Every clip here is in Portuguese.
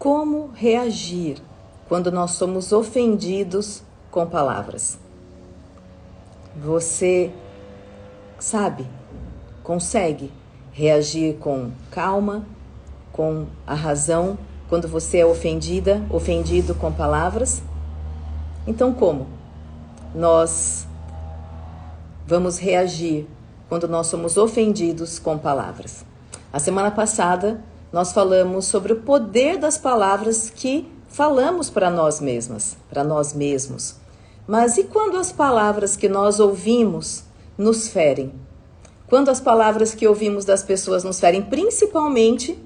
Como reagir quando nós somos ofendidos com palavras? Você sabe, consegue reagir com calma, com a razão, quando você é ofendido com palavras? Então como nós vamos reagir quando nós somos ofendidos com palavras? A semana passada nós falamos sobre o poder das palavras que falamos para nós mesmas, para nós mesmos. Mas e quando as palavras que nós ouvimos nos ferem? Quando as palavras que ouvimos das pessoas nos ferem, principalmente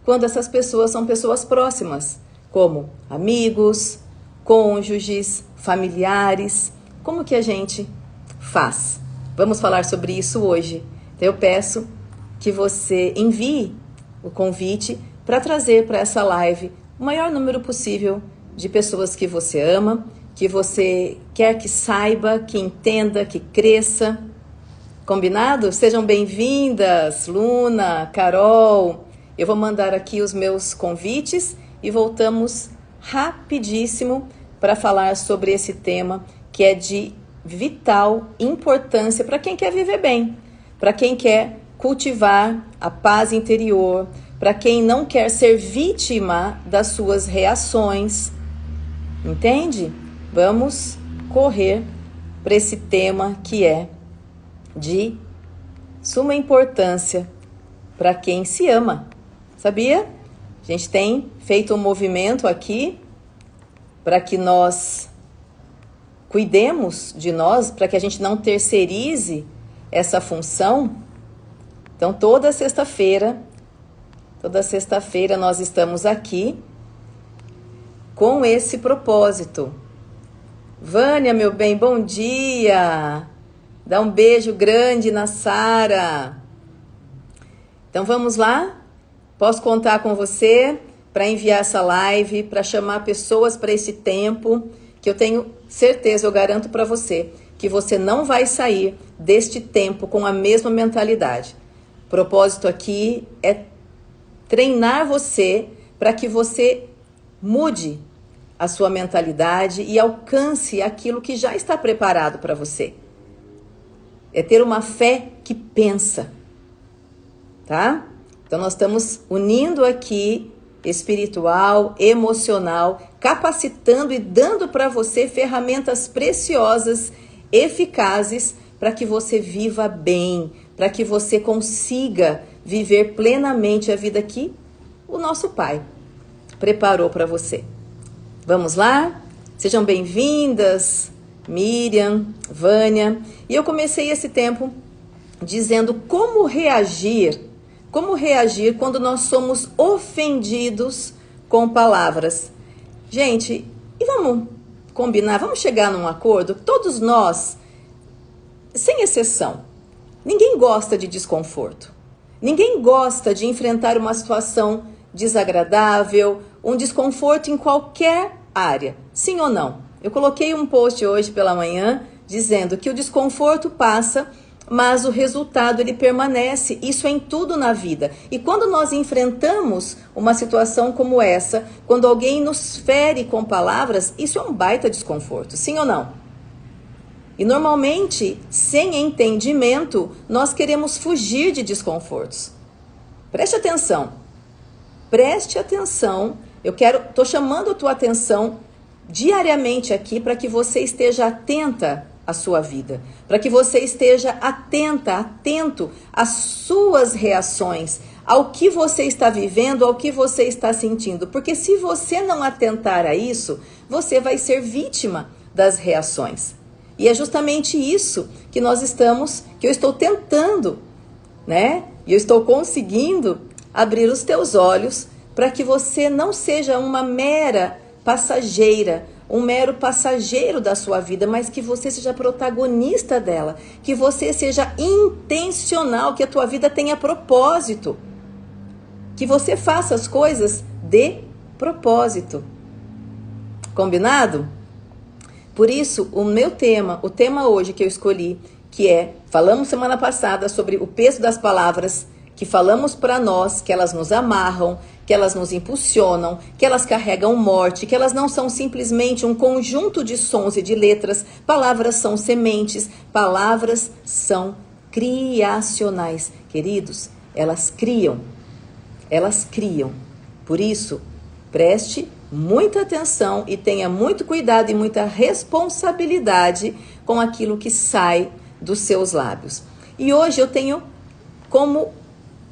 quando essas pessoas são pessoas próximas, como amigos, cônjuges, familiares, como que a gente faz? Vamos falar sobre isso hoje. Então eu peço que você envie o convite para trazer para essa live o maior número possível de pessoas que você ama, que você quer que saiba, que entenda, que cresça. Combinado? Sejam bem-vindas, Luna, Carol. Eu vou mandar aqui os meus convites e voltamos rapidíssimo para falar sobre esse tema que é de vital importância para quem quer viver bem, para quem quer cultivar a paz interior, para quem não quer ser vítima das suas reações. Entende? Vamos correr para esse tema que é de suma importância para quem se ama. Sabia? A gente tem feito um movimento aqui para que nós cuidemos de nós, para que a gente não terceirize essa função. Então, toda sexta-feira nós estamos aqui com esse propósito. Vânia, meu bem, bom dia! Dá um beijo grande na Sara. Então, vamos lá? Posso contar com você para enviar essa live, para chamar pessoas para esse tempo, que eu tenho certeza, eu garanto para você, que você não vai sair deste tempo com a mesma mentalidade. O propósito aqui é treinar você para que você mude a sua mentalidade e alcance aquilo que já está preparado para você. É ter uma fé que pensa, tá? Então nós estamos unindo aqui espiritual, emocional, capacitando e dando para você ferramentas preciosas, eficazes, para que você viva bem, para que você consiga viver plenamente a vida que o nosso Pai preparou para você. Vamos lá? Sejam bem-vindas, Miriam, Vânia. E eu comecei esse tempo dizendo como reagir quando nós somos ofendidos com palavras. Gente, e vamos combinar, vamos chegar num acordo? Todos nós, sem exceção, ninguém gosta de desconforto. Ninguém gosta de enfrentar uma situação desagradável, um desconforto em qualquer área. Sim ou não? Eu coloquei um post hoje pela manhã dizendo que o desconforto passa, mas o resultado ele permanece. Isso é em tudo na vida. E quando nós enfrentamos uma situação como essa, quando alguém nos fere com palavras, isso é um baita desconforto. Sim ou não? E normalmente, sem entendimento, nós queremos fugir de desconfortos. Preste atenção. Preste atenção. Tô chamando a tua atenção diariamente aqui para que você esteja atenta à sua vida, para que você esteja atento às suas reações, ao que você está vivendo, ao que você está sentindo. Porque se você não atentar a isso, você vai ser vítima das reações. E é justamente isso que eu estou tentando, né? E eu estou conseguindo abrir os teus olhos para que você não seja uma mera passageira, um mero passageiro da sua vida, mas que você seja protagonista dela, que você seja intencional, que a tua vida tenha propósito, que você faça as coisas de propósito. Combinado? Por isso, o tema hoje que eu escolhi, que falamos semana passada sobre o peso das palavras, que falamos para nós, que elas nos amarram, que elas nos impulsionam, que elas carregam morte, que elas não são simplesmente um conjunto de sons e de letras. Palavras são sementes, palavras são criacionais. Queridos, elas criam. Por isso, preste muita atenção e tenha muito cuidado e muita responsabilidade com aquilo que sai dos seus lábios. E hoje eu tenho como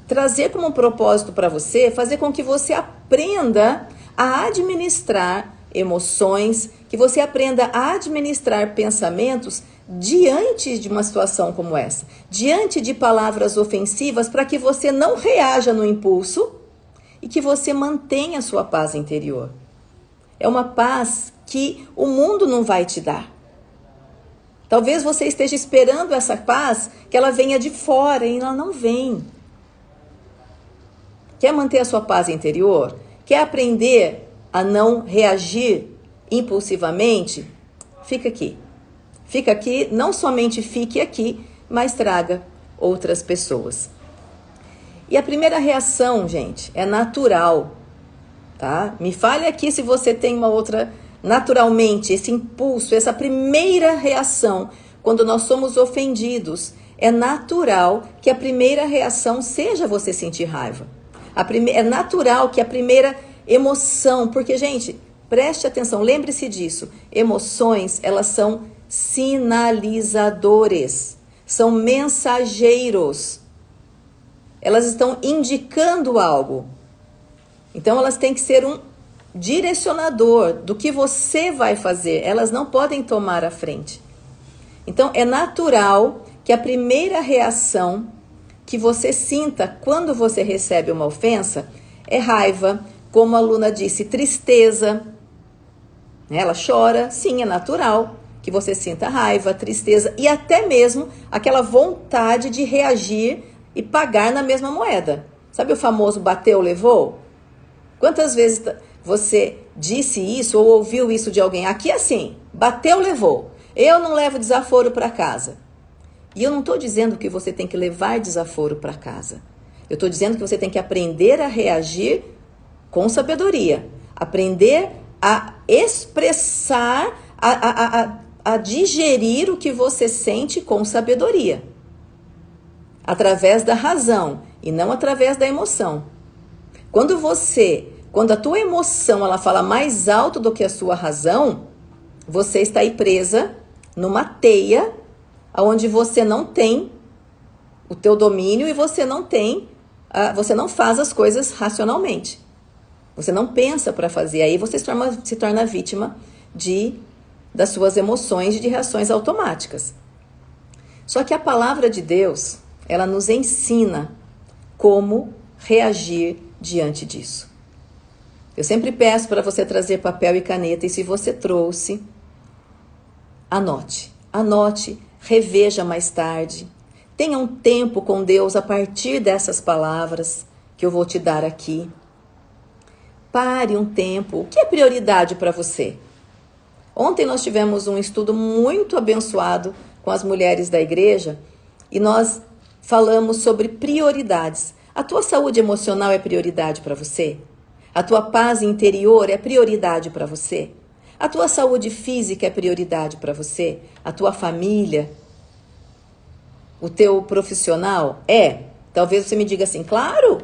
trazer como um propósito para você, fazer com que você aprenda a administrar emoções, que você aprenda a administrar pensamentos diante de uma situação como essa, diante de palavras ofensivas, para que você não reaja no impulso e que você mantenha a sua paz interior. É uma paz que o mundo não vai te dar. Talvez você esteja esperando essa paz, que ela venha de fora, e ela não vem. Quer manter a sua paz interior? Quer aprender a não reagir impulsivamente? Fica aqui. Fica aqui, não somente fique aqui, mas traga outras pessoas. E a primeira reação, gente, é natural, tá? Me fale aqui se você tem uma outra, naturalmente, esse impulso, essa primeira reação, quando nós somos ofendidos, é natural que a primeira reação seja você sentir raiva. É natural que a primeira emoção, porque, gente, preste atenção, lembre-se disso, emoções, elas são sinalizadores, são mensageiros, elas estão indicando algo, então elas têm que ser um direcionador do que você vai fazer, elas não podem tomar a frente. Então é natural que a primeira reação que você sinta quando você recebe uma ofensa é raiva, como a aluna disse, tristeza. Ela chora, sim, é natural que você sinta raiva, tristeza e até mesmo aquela vontade de reagir e pagar na mesma moeda. Sabe o famoso bateu, levou? Quantas vezes você disse isso ou ouviu isso de alguém? Aqui é assim, bateu, levou. Eu não levo desaforo para casa. E eu não estou dizendo que você tem que levar desaforo para casa. Eu estou dizendo que você tem que aprender a reagir com sabedoria. Aprender a expressar, a digerir o que você sente com sabedoria. Através da razão e não através da emoção. Quando a tua emoção ela fala mais alto do que a sua razão, você está aí presa numa teia onde você não tem o teu domínio e você não faz as coisas racionalmente. Você não pensa para fazer, aí você se torna vítima das suas emoções e de reações automáticas. Só que a palavra de Deus, ela nos ensina como reagir diante disso. Eu sempre peço para você trazer papel e caneta, e se você trouxe, anote, reveja mais tarde. Tenha um tempo com Deus a partir dessas palavras que eu vou te dar aqui. Pare um tempo. O que é prioridade para você? Ontem nós tivemos um estudo muito abençoado com as mulheres da igreja e nós falamos sobre prioridades. A tua saúde emocional é prioridade para você? A tua paz interior é prioridade para você? A tua saúde física é prioridade para você? A tua família? O teu profissional? Talvez você me diga assim, claro!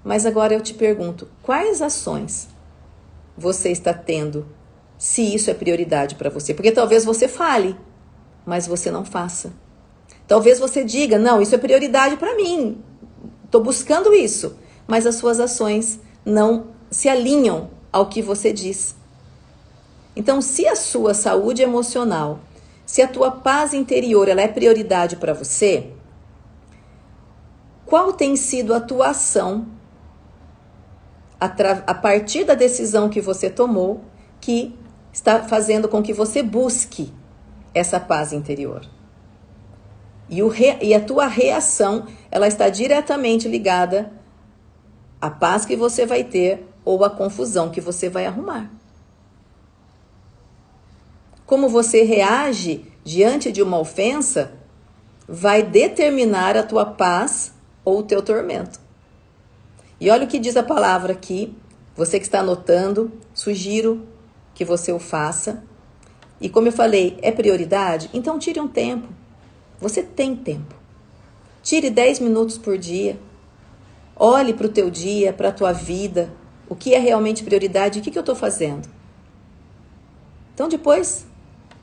Mas agora eu te pergunto, quais ações você está tendo se isso é prioridade para você? Porque talvez você fale, mas você não faça. Talvez você diga, não, isso é prioridade para mim, estou buscando isso, mas as suas ações não se alinham ao que você diz. Então, se a sua saúde emocional, se a tua paz interior ela é prioridade para você, qual tem sido a tua ação a partir da decisão que você tomou que está fazendo com que você busque essa paz interior? E a tua reação, ela está diretamente ligada à paz que você vai ter ou à confusão que você vai arrumar. Como você reage diante de uma ofensa vai determinar a tua paz ou o teu tormento. E olha o que diz a palavra aqui. Você que está anotando, sugiro que você o faça. E como eu falei, é prioridade? Então tire um tempo. Você tem tempo. Tire 10 minutos por dia. Olhe para o teu dia, para a tua vida. O que é realmente prioridade? O que eu estou fazendo? Então depois,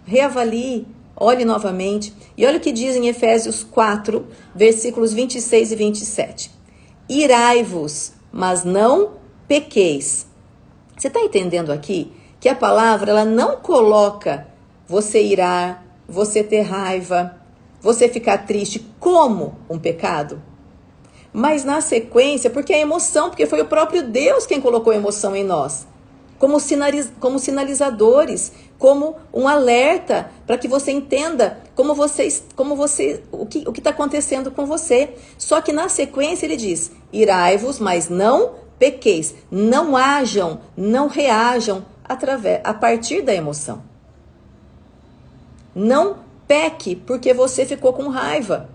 reavalie, olhe novamente. E olha o que diz em Efésios 4, versículos 26 e 27. Irai-vos, mas não pequeis. Você está entendendo aqui que a palavra ela não coloca você irar, você ter raiva, você ficar triste como um pecado? Mas na sequência, porque é emoção, porque foi o próprio Deus quem colocou emoção em nós. Como sinalizadores, como um alerta para que você entenda o que está acontecendo com você. Só que na sequência ele diz: irai-vos, mas não pequeis. Não hajam, não reajam a partir da emoção. Não peque porque você ficou com raiva.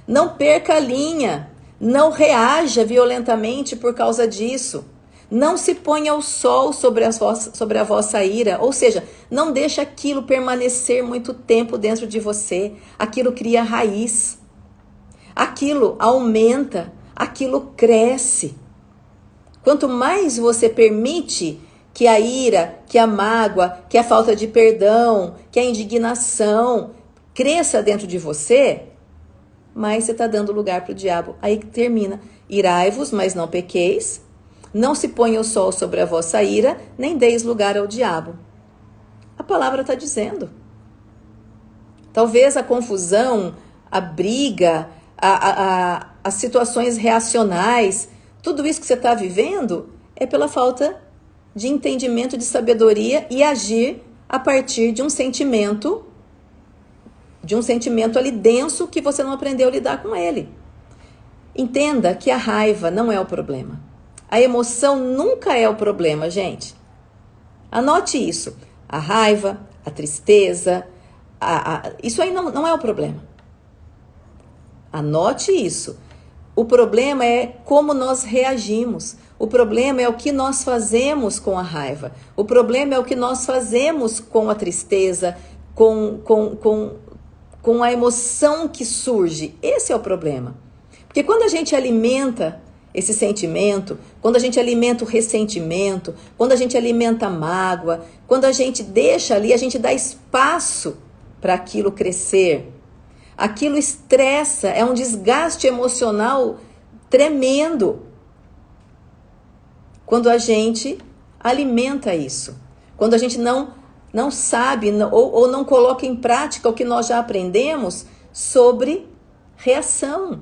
Não perca a linha. Não reaja violentamente por causa disso. Não se ponha o sol sobre a vossa ira. Ou seja, não deixe aquilo permanecer muito tempo dentro de você. Aquilo cria raiz. Aquilo aumenta. Aquilo cresce. Quanto mais você permite que a ira, que a mágoa, que a falta de perdão, que a indignação cresça dentro de você, mais você está dando lugar para o diabo. Aí termina: irai-vos, mas não pequeis. Não se ponha o sol sobre a vossa ira, nem deis lugar ao diabo. A palavra está dizendo. Talvez a confusão, a briga, as situações reacionais, tudo isso que você está vivendo é pela falta de entendimento, de sabedoria e agir a partir de um sentimento ali denso que você não aprendeu a lidar com ele. Entenda que a raiva não é o problema. A emoção nunca é o problema, gente. Anote isso. A raiva, a tristeza, isso aí não é o problema. Anote isso. O problema é como nós reagimos. O problema é o que nós fazemos com a raiva. O problema é o que nós fazemos com a tristeza, com a emoção que surge. Esse é o problema. Porque quando a gente alimenta esse sentimento, quando a gente alimenta o ressentimento, quando a gente alimenta a mágoa, quando a gente deixa ali, a gente dá espaço para aquilo crescer. Aquilo estressa, é um desgaste emocional tremendo. Quando a gente alimenta isso. Quando a gente não sabe ou não coloca em prática o que nós já aprendemos sobre reação.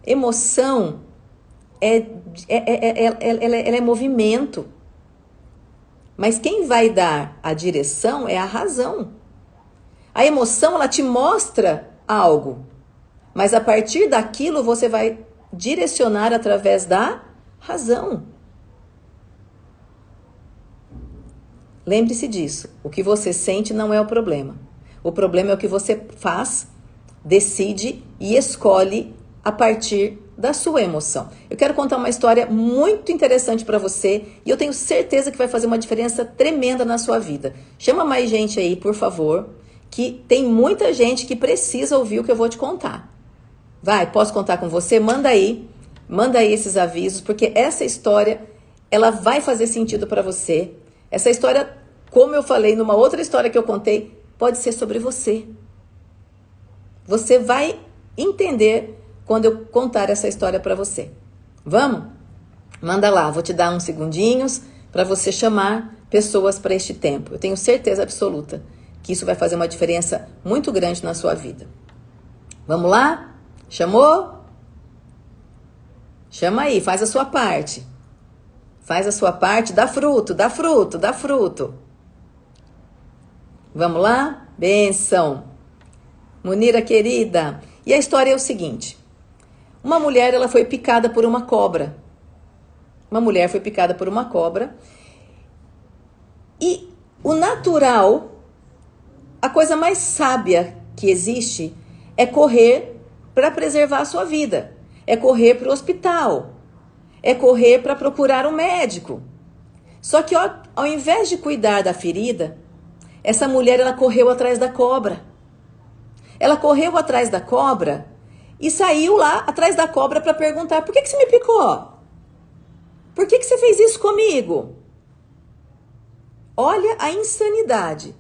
Emoção ela é movimento. Mas quem vai dar a direção é a razão. A emoção, ela te mostra algo, mas a partir daquilo você vai direcionar através da razão. Lembre-se disso. O que você sente não é o problema. O problema é o que você faz, decide e escolhe a partir da sua emoção. Eu quero contar uma história muito interessante para você e eu tenho certeza que vai fazer uma diferença tremenda na sua vida. Chama mais gente aí, por favor, que tem muita gente que precisa ouvir o que eu vou te contar. Vai, posso contar com você? Manda aí esses avisos, porque essa história, ela vai fazer sentido para você. Essa história, como eu falei numa outra história que eu contei, pode ser sobre você. Você vai entender quando eu contar essa história para você. Vamos? Manda lá, vou te dar uns segundinhos para você chamar pessoas para este tempo. Eu tenho certeza absoluta que isso vai fazer uma diferença muito grande na sua vida. Vamos lá? Chamou? Chama aí, faz a sua parte. Faz a sua parte, dá fruto, dá fruto, dá fruto. Vamos lá? Bênção. Munira querida. E a história é o seguinte. Uma mulher, ela foi picada por uma cobra. Uma mulher foi picada por uma cobra. E o natural, a coisa mais sábia que existe é correr para preservar a sua vida. É correr para o hospital. é correr para procurar um médico. Só que ao invés de cuidar da ferida, essa mulher ela correu atrás da cobra. Ela correu atrás da cobra e saiu lá atrás da cobra para perguntar: por que você me picou? Por que você fez isso comigo? Olha a insanidade.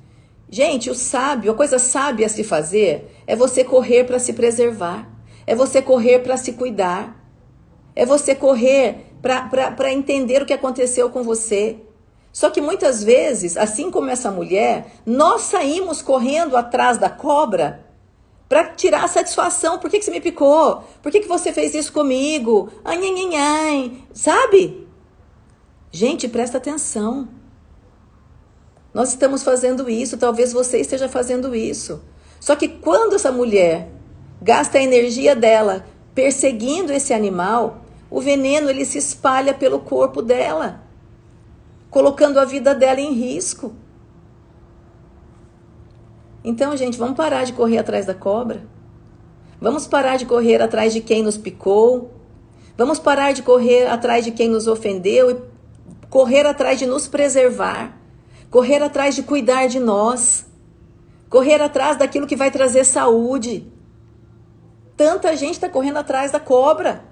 Gente, o sábio, a coisa sábia a se fazer é você correr para se preservar. É você correr para se cuidar. É você correr para entender o que aconteceu com você. Só que muitas vezes, assim como essa mulher, nós saímos correndo atrás da cobra para tirar a satisfação. Por que você me picou? Por que você fez isso comigo? Ai, ai, ai, ai. Sabe? Gente, presta atenção. Nós estamos fazendo isso, talvez você esteja fazendo isso. Só que quando essa mulher gasta a energia dela perseguindo esse animal, o veneno ele se espalha pelo corpo dela, colocando a vida dela em risco. Então, gente, vamos parar de correr atrás da cobra. Vamos parar de correr atrás de quem nos picou. Vamos parar de correr atrás de quem nos ofendeu e correr atrás de nos preservar. Correr atrás de cuidar de nós. Correr atrás daquilo que vai trazer saúde. Tanta gente está correndo atrás da cobra.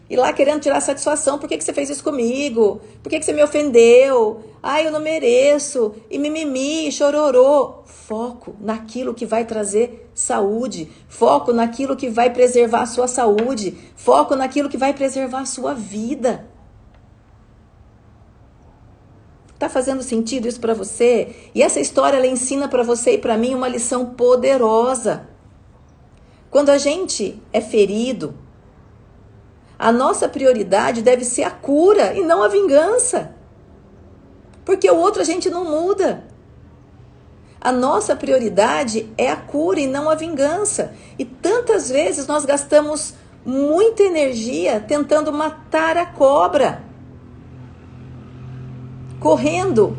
E lá querendo tirar satisfação. Por que você fez isso comigo? Por que você me ofendeu? Ai, eu não mereço. E mimimi, chororô. Foco naquilo que vai trazer saúde. Foco naquilo que vai preservar a sua saúde. Foco naquilo que vai preservar a sua vida. Tá fazendo sentido isso para você? E essa história ela ensina para você e para mim uma lição poderosa. Quando a gente é ferido, a nossa prioridade deve ser a cura e não a vingança. Porque o outro a gente não muda. A nossa prioridade é a cura e não a vingança. E tantas vezes nós gastamos muita energia tentando matar a cobra. Correndo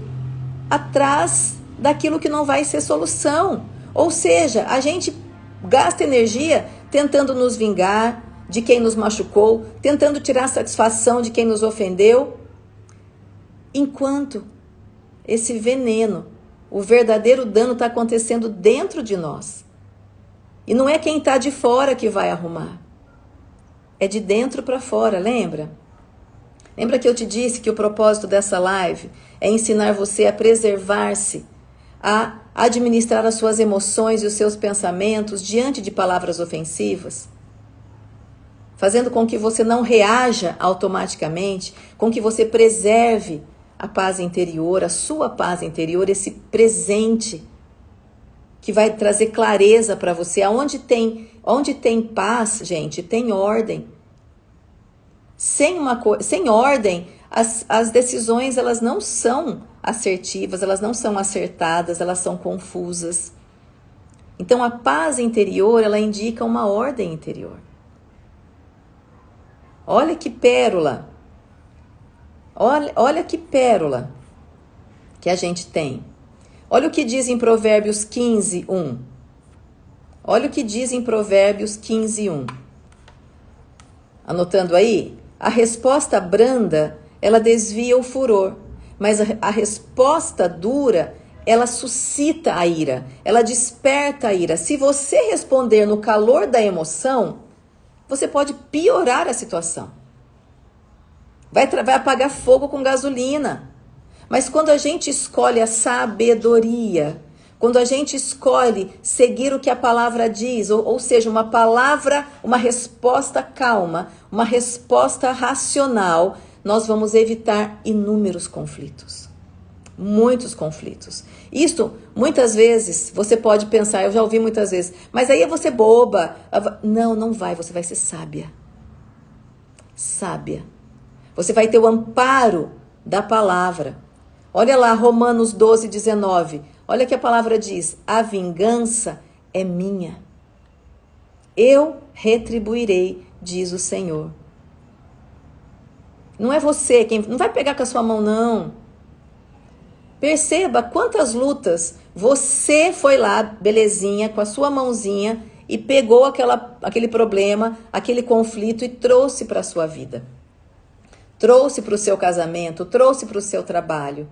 atrás daquilo que não vai ser solução. Ou seja, a gente gasta energia tentando nos vingar de quem nos machucou, tentando tirar satisfação de quem nos ofendeu, enquanto esse veneno, o verdadeiro dano está acontecendo dentro de nós. E não é quem está de fora que vai arrumar. É de dentro para fora, lembra? Lembra que eu te disse que o propósito dessa live é ensinar você a preservar-se, a administrar as suas emoções e os seus pensamentos diante de palavras ofensivas? Fazendo com que você não reaja automaticamente, com que você preserve a paz interior, a sua paz interior, esse presente que vai trazer clareza para você. Onde tem paz, gente, tem ordem. Sem ordem, as decisões elas não são assertivas, elas não são acertadas, elas são confusas. Então a paz interior, ela indica uma ordem interior. Olha que pérola. Olha que pérola que a gente tem. Olha o que diz em Provérbios 15, 1. Olha o que diz em Provérbios 15, 1. Anotando aí? A resposta branda, ela desvia o furor, mas a resposta dura, ela suscita a ira, ela desperta a ira. Se você responder no calor da emoção, você pode piorar a situação. Vai apagar fogo com gasolina. Mas quando a gente escolhe a sabedoria, quando a gente escolhe seguir o que a palavra diz, ou seja, uma palavra, uma resposta calma, uma resposta racional, nós vamos evitar inúmeros conflitos. Muitos conflitos. Isto, muitas vezes, você pode pensar, eu já ouvi muitas vezes, mas aí é você boba. Não, não vai, você vai ser sábia. Sábia. Você vai ter o amparo da palavra. Olha lá, Romanos 12, 19. Olha que a palavra diz: a vingança é minha. Eu retribuirei, diz o Senhor. Não é você quem... Não vai pegar com a sua mão, não. Perceba quantas lutas você foi lá, belezinha, com a sua mãozinha e pegou aquele problema, aquele conflito e trouxe para a sua vida. trouxe para o seu casamento, trouxe para o seu trabalho,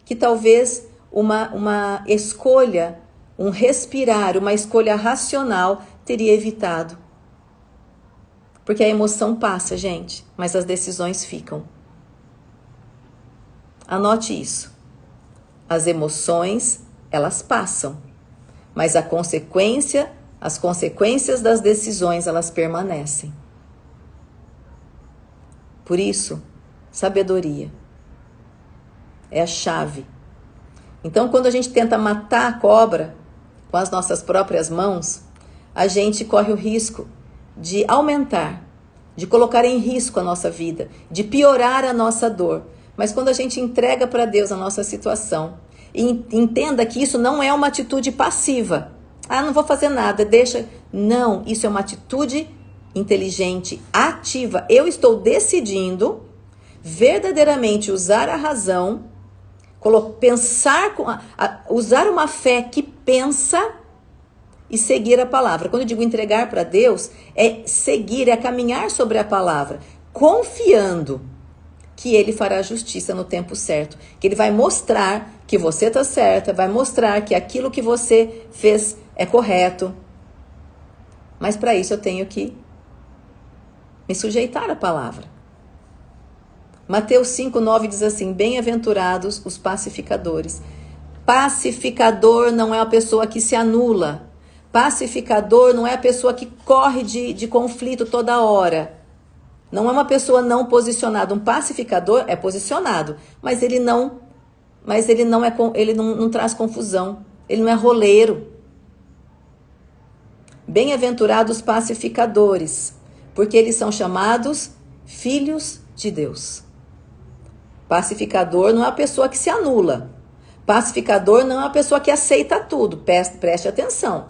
que talvez uma escolha, um respirar, uma escolha racional teria evitado. Porque a emoção passa, gente, mas as decisões ficam. Anote isso. As emoções, elas passam, mas as consequências das decisões, elas permanecem. Por isso, sabedoria é a chave. Então, quando a gente tenta matar a cobra com as nossas próprias mãos, a gente corre o risco de aumentar, de colocar em risco a nossa vida, de piorar a nossa dor. Mas quando a gente entrega para Deus a nossa situação, e entenda que isso não é uma atitude passiva. Ah, não vou fazer nada, deixa. Não, isso é uma atitude inteligente, ativa. Eu estou decidindo verdadeiramente usar a razão, pensar, usar uma fé que pensa e seguir a palavra. Quando eu digo entregar para Deus, é seguir, é caminhar sobre a palavra, confiando que Ele fará justiça no tempo certo, que Ele vai mostrar que você está certa, vai mostrar que aquilo que você fez é correto. Mas para isso eu tenho que me sujeitar à palavra. Mateus 5:9 diz assim: bem-aventurados os pacificadores. Pacificador não é a pessoa que se anula. Pacificador não é a pessoa que corre de conflito toda hora. Não é uma pessoa não posicionada. Um pacificador é posicionado, mas ele não traz confusão. Ele não é roleiro. Bem-aventurados pacificadores, porque eles são chamados filhos de Deus. Pacificador não é a pessoa que se anula. Pacificador não é uma pessoa que aceita tudo. Preste atenção.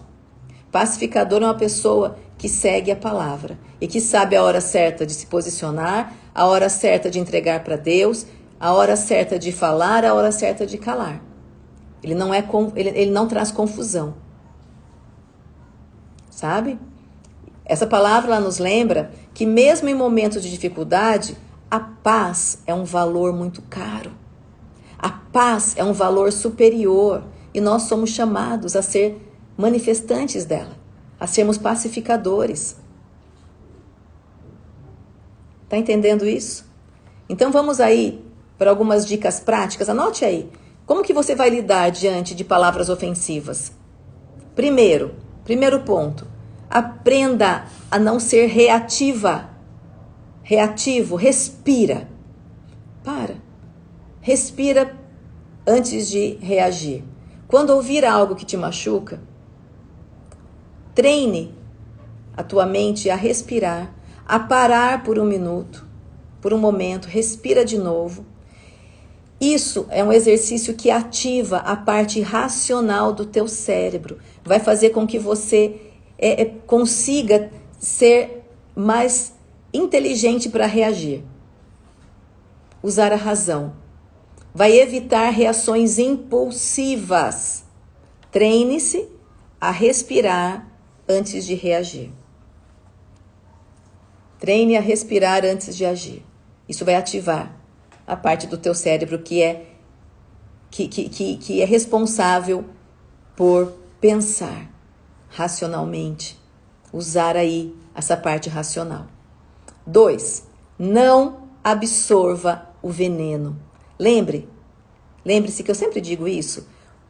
Pacificador é uma pessoa que segue a palavra e que sabe a hora certa de se posicionar, a hora certa de entregar para Deus, a hora certa de falar, a hora certa de calar. Ele não traz confusão. Sabe? Essa palavra nos lembra que mesmo em momentos de dificuldade, a paz é um valor muito caro. A paz é um valor superior e nós somos chamados a ser manifestantes dela, a sermos pacificadores. Tá entendendo isso? Então vamos aí para algumas dicas práticas. Anote aí. Como que você vai lidar diante de palavras ofensivas? Primeiro ponto. Aprenda a não ser reativo, respira. Respira antes de reagir. Quando ouvir algo que te machuca, treine a tua mente a respirar, a parar por um minuto, por um momento, respira de novo. Isso é um exercício que ativa a parte racional do teu cérebro. Vai fazer com que você consiga ser mais inteligente para reagir. Usar a razão. Vai evitar reações impulsivas. Treine-se a respirar antes de reagir. Treine a respirar antes de agir. Isso vai ativar a parte do teu cérebro que é responsável por pensar racionalmente. Usar aí essa parte racional. 2. Não absorva o veneno. Lembre-se que eu sempre digo isso.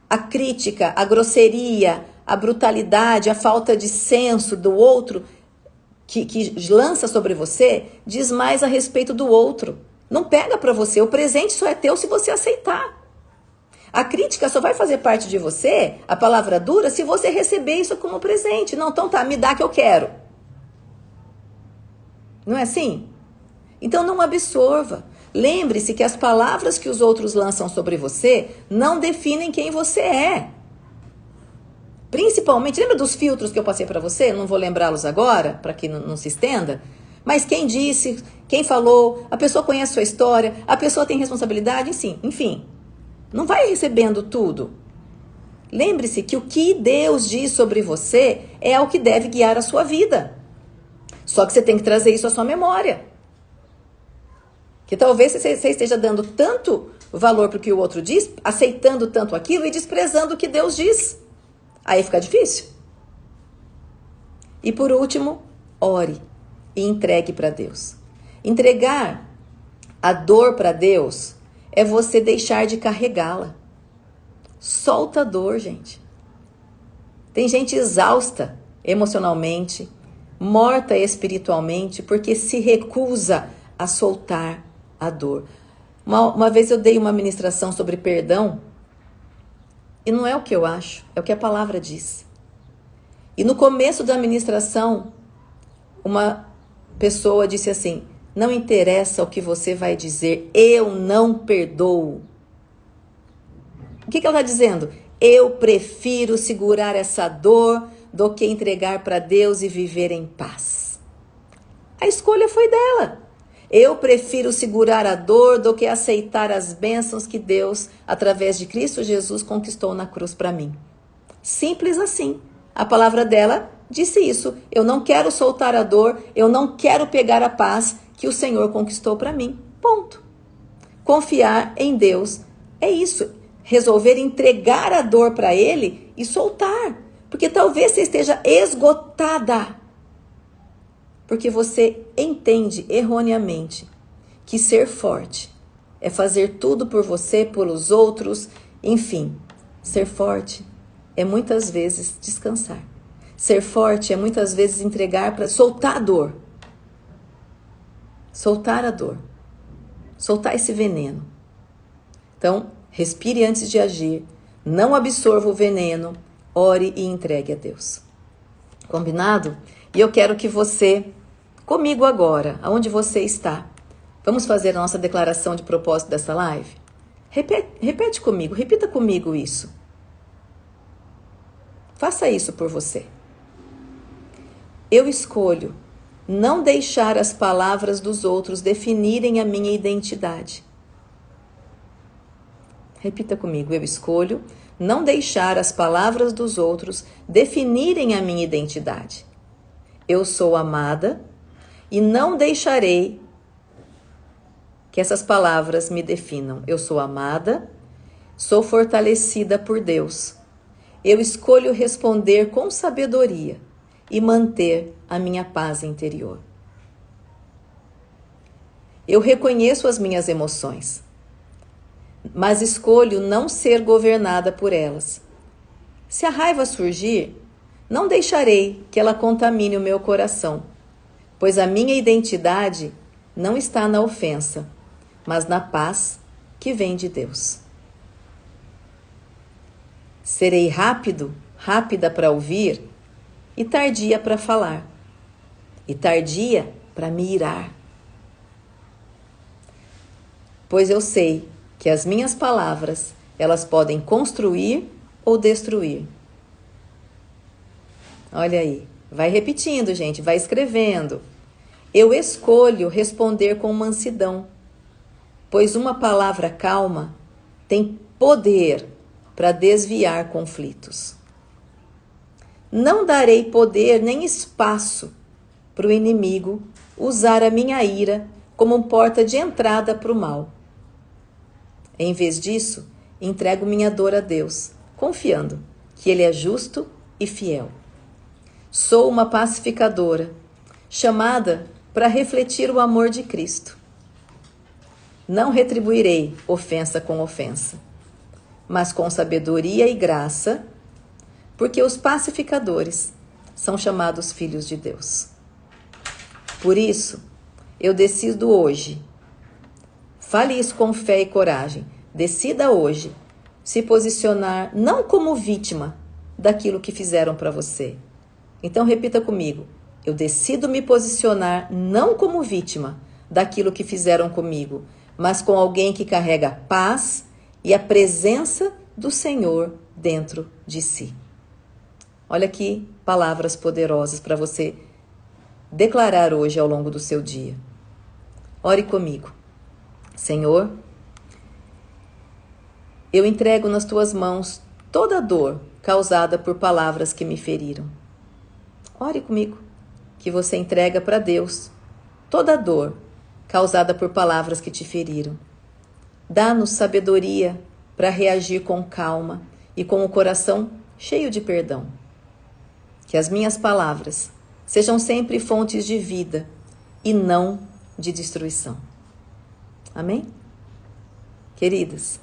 A crítica, a grosseria, a brutalidade, a falta de senso do outro que lança sobre você, diz mais a respeito do outro. Não pega para você. O presente só é teu se você aceitar. A crítica só vai fazer parte de você, a palavra dura, se você receber isso como presente. Não, então tá, me dá que eu quero. Não é assim? Então não absorva. Lembre-se que as palavras que os outros lançam sobre você não definem quem você é. Principalmente, lembra dos filtros que eu passei para você? Não vou lembrá-los agora, para que não se estenda. Mas quem disse, quem falou, a pessoa conhece sua história, a pessoa tem responsabilidade, enfim. Não vai recebendo tudo. Lembre-se que o que Deus diz sobre você é o que deve guiar a sua vida. Só que você tem que trazer isso à sua memória. Que talvez você esteja dando tanto valor para o que o outro diz, aceitando tanto aquilo e desprezando o que Deus diz. Aí fica difícil. E por último, ore e entregue para Deus. Entregar a dor para Deus é você deixar de carregá-la. Solta a dor, gente. Tem gente exausta emocionalmente, morta espiritualmente, porque se recusa a soltar a dor. Uma vez eu dei uma ministração sobre perdão, e não é o que eu acho, é o que a palavra diz. E no começo da ministração, uma pessoa disse assim: não interessa o que você vai dizer, eu não perdoo. O que ela está dizendo? Eu prefiro segurar essa dor do que entregar para Deus e viver em paz. A escolha foi dela. Eu prefiro segurar a dor do que aceitar as bênçãos que Deus, através de Cristo Jesus, conquistou na cruz para mim. Simples assim. A palavra dela disse isso. Eu não quero soltar a dor, eu não quero pegar a paz que o Senhor conquistou para mim. Ponto. Confiar em Deus é isso. Resolver entregar a dor para Ele e soltar. Porque talvez você esteja esgotada. Porque você entende erroneamente que ser forte é fazer tudo por você, pelos outros, enfim. Ser forte é muitas vezes descansar. Ser forte é muitas vezes entregar para soltar a dor. Soltar a dor. Soltar esse veneno. Então, respire antes de agir. Não absorva o veneno. Ore e entregue a Deus. Combinado? E eu quero que você, comigo agora, aonde você está, vamos fazer a nossa declaração de propósito dessa live? Repete comigo, repita comigo isso. Faça isso por você. Eu escolho não deixar as palavras dos outros definirem a minha identidade. Repita comigo, eu escolho não deixar as palavras dos outros definirem a minha identidade. Eu sou amada e não deixarei que essas palavras me definam. Eu sou amada, sou fortalecida por Deus. Eu escolho responder com sabedoria e manter a minha paz interior. Eu reconheço as minhas emoções, mas escolho não ser governada por elas. Se a raiva surgir, não deixarei que ela contamine o meu coração, pois a minha identidade não está na ofensa, mas na paz que vem de Deus. Serei rápida para ouvir e tardia para falar, e tardia para me irar. Pois eu sei que as minhas palavras, elas podem construir ou destruir. Olha aí, vai repetindo, gente, vai escrevendo. Eu escolho responder com mansidão, pois uma palavra calma tem poder para desviar conflitos. Não darei poder nem espaço para o inimigo usar a minha ira como porta de entrada para o mal. Em vez disso, entrego minha dor a Deus, confiando que Ele é justo e fiel. Sou uma pacificadora, chamada para refletir o amor de Cristo. Não retribuirei ofensa com ofensa, mas com sabedoria e graça, porque os pacificadores são chamados filhos de Deus. Por isso, eu decido hoje. Fale isso com fé e coragem. Decida hoje se posicionar não como vítima daquilo que fizeram para você. Então repita comigo. Eu decido me posicionar não como vítima daquilo que fizeram comigo, mas com alguém que carrega paz e a presença do Senhor dentro de si. Olha aqui palavras poderosas para você declarar hoje ao longo do seu dia. Ore comigo. Senhor, eu entrego nas tuas mãos toda a dor causada por palavras que me feriram. Ore comigo, que você entrega para Deus toda a dor causada por palavras que te feriram. Dá-nos sabedoria para reagir com calma e com o coração cheio de perdão. Que as minhas palavras sejam sempre fontes de vida e não de destruição. Amém? Queridas,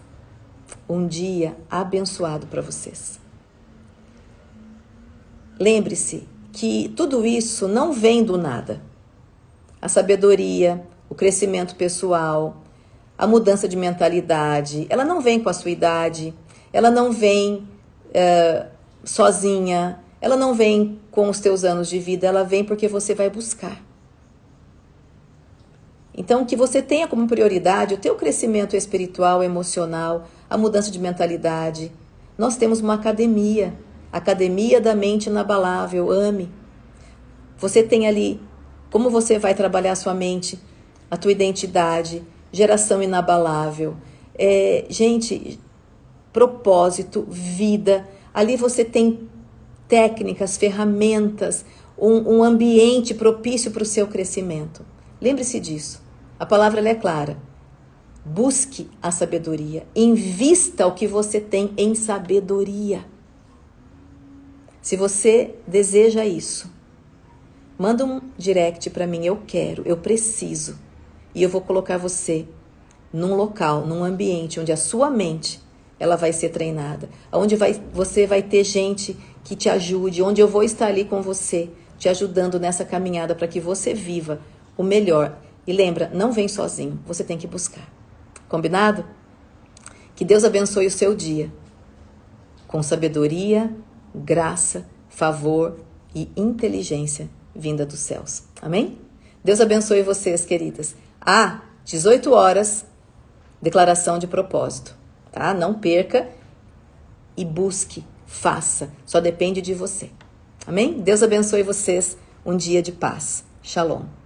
um dia abençoado para vocês. Lembre-se que tudo isso não vem do nada. A sabedoria, o crescimento pessoal, a mudança de mentalidade, ela não vem com a sua idade, ela não vem sozinha, ela não vem com os teus anos de vida, ela vem porque você vai buscar. Então, que você tenha como prioridade o teu crescimento espiritual, emocional, a mudança de mentalidade. Nós temos uma academia, Academia da Mente Inabalável, AME. Você tem ali como você vai trabalhar a sua mente, a tua identidade, geração inabalável. Gente, propósito, vida. Ali você tem técnicas, ferramentas, um ambiente propício para o seu crescimento. Lembre-se disso. A palavra ela é clara. Busque a sabedoria. Invista o que você tem em sabedoria. Se você deseja isso, manda um direct para mim. Eu quero, eu preciso. E eu vou colocar você num local, num ambiente onde a sua mente ela vai ser treinada. Onde você vai ter gente que te ajude. Onde eu vou estar ali com você, te ajudando nessa caminhada para que você viva o melhor. E lembra, não vem sozinho, você tem que buscar. Combinado? Que Deus abençoe o seu dia com sabedoria, graça, favor e inteligência vinda dos céus. Amém? Deus abençoe vocês, queridas. 18 horas, declaração de propósito. Tá? Não perca e busque, faça. Só depende de você. Amém? Deus abençoe vocês. Um dia de paz. Shalom.